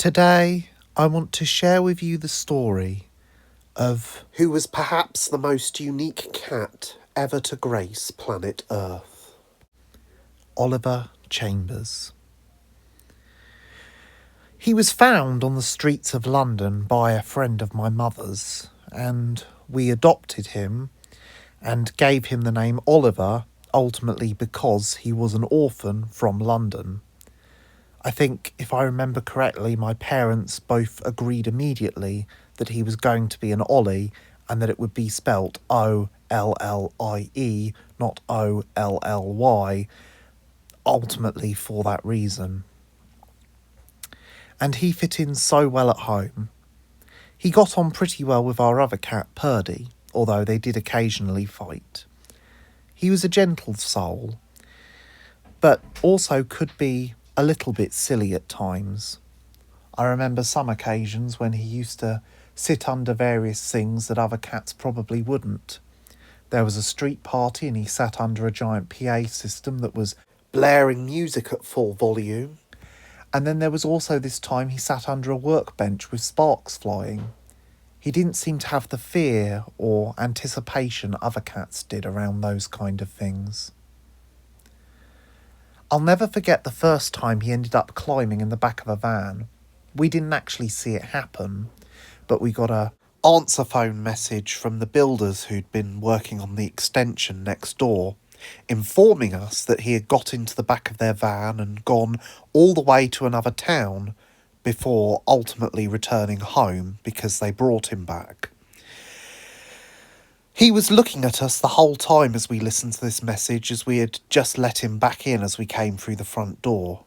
Today, I want to share with you the story of who was perhaps the most unique cat ever to grace planet Earth. Oliver Chambers. He was found on the streets of London by a friend of my mother's, and we adopted him and gave him the name Oliver, ultimately because he was an orphan from London. I think, if I remember correctly, my parents both agreed immediately that he was going to be an Ollie and that it would be spelt Ollie, not Ollly, ultimately for that reason. And he fit in so well at home. He got on pretty well with our other cat, Purdy, although they did occasionally fight. He was a gentle soul, but also could be a little bit silly at times. I remember some occasions when he used to sit under various things that other cats probably wouldn't. There was a street party and he sat under a giant PA system that was blaring music at full volume. And then there was also this time he sat under a workbench with sparks flying. He didn't seem to have the fear or anticipation other cats did around those kind of things. I'll never forget the first time he ended up climbing in the back of a van. We didn't actually see it happen, but we got a answer phone message from the builders who'd been working on the extension next door, informing us that he had got into the back of their van and gone all the way to another town before ultimately returning home because they brought him back. He was looking at us the whole time as we listened to this message, as we had just let him back in as we came through the front door.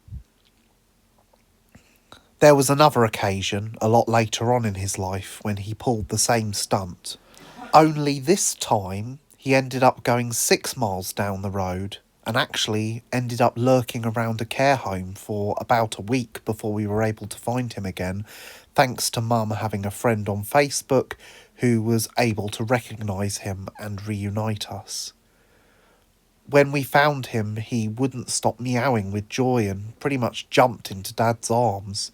There was another occasion, a lot later on in his life, when he pulled the same stunt. Only this time, he ended up going 6 miles down the road and actually ended up lurking around a care home for about a week before we were able to find him again, thanks to Mum having a friend on Facebook who was able to recognise him and reunite us. When we found him, he wouldn't stop meowing with joy and pretty much jumped into Dad's arms.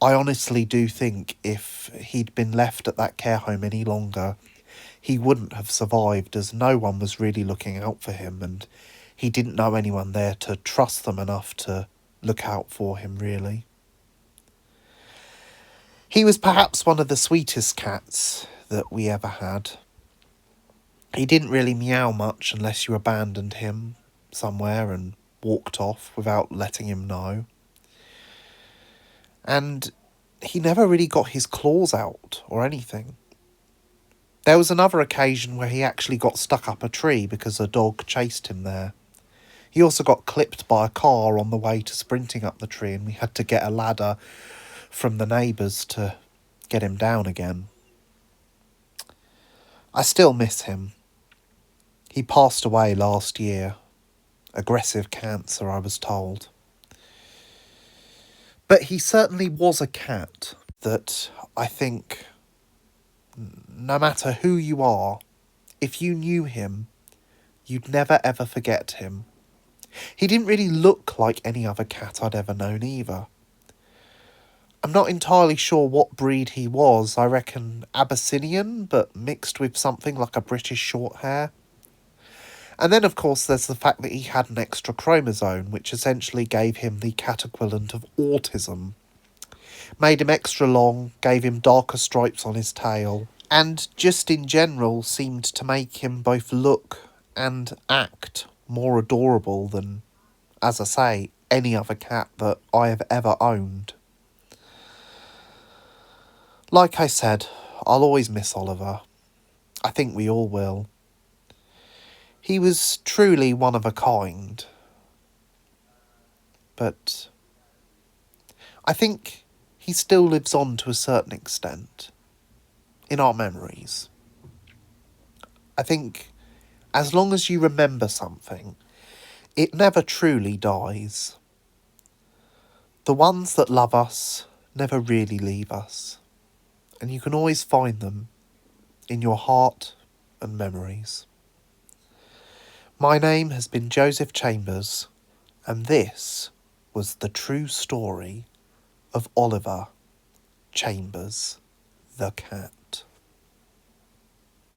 I honestly do think if he'd been left at that care home any longer, he wouldn't have survived, as no one was really looking out for him and he didn't know anyone there to trust them enough to look out for him, really. He was perhaps one of the sweetest cats that we ever had. He didn't really meow much unless you abandoned him somewhere and walked off without letting him know. And he never really got his claws out or anything. There was another occasion where he actually got stuck up a tree because a dog chased him there. He also got clipped by a car on the way to sprinting up the tree, and we had to get a ladder from the neighbours to get him down again. I still miss him. He passed away last year. Aggressive cancer, I was told. But he certainly was a cat that I think, no matter who you are, if you knew him, you'd never ever forget him. He didn't really look like any other cat I'd ever known either. I'm not entirely sure what breed he was. I reckon Abyssinian, but mixed with something like a British Shorthair. And then, of course, there's the fact that he had an extra chromosome, which essentially gave him the cat equivalent of autism. Made him extra long, gave him darker stripes on his tail, and just in general seemed to make him both look and act more adorable than, as I say, any other cat that I have ever owned. Like I said, I'll always miss Oliver. I think we all will. He was truly one of a kind. But I think he still lives on to a certain extent in our memories. I think as long as you remember something, it never truly dies. The ones that love us never really leave us, and you can always find them in your heart and memories. My name has been Joseph Chambers, and this was the true story of Oliver Chambers, the cat.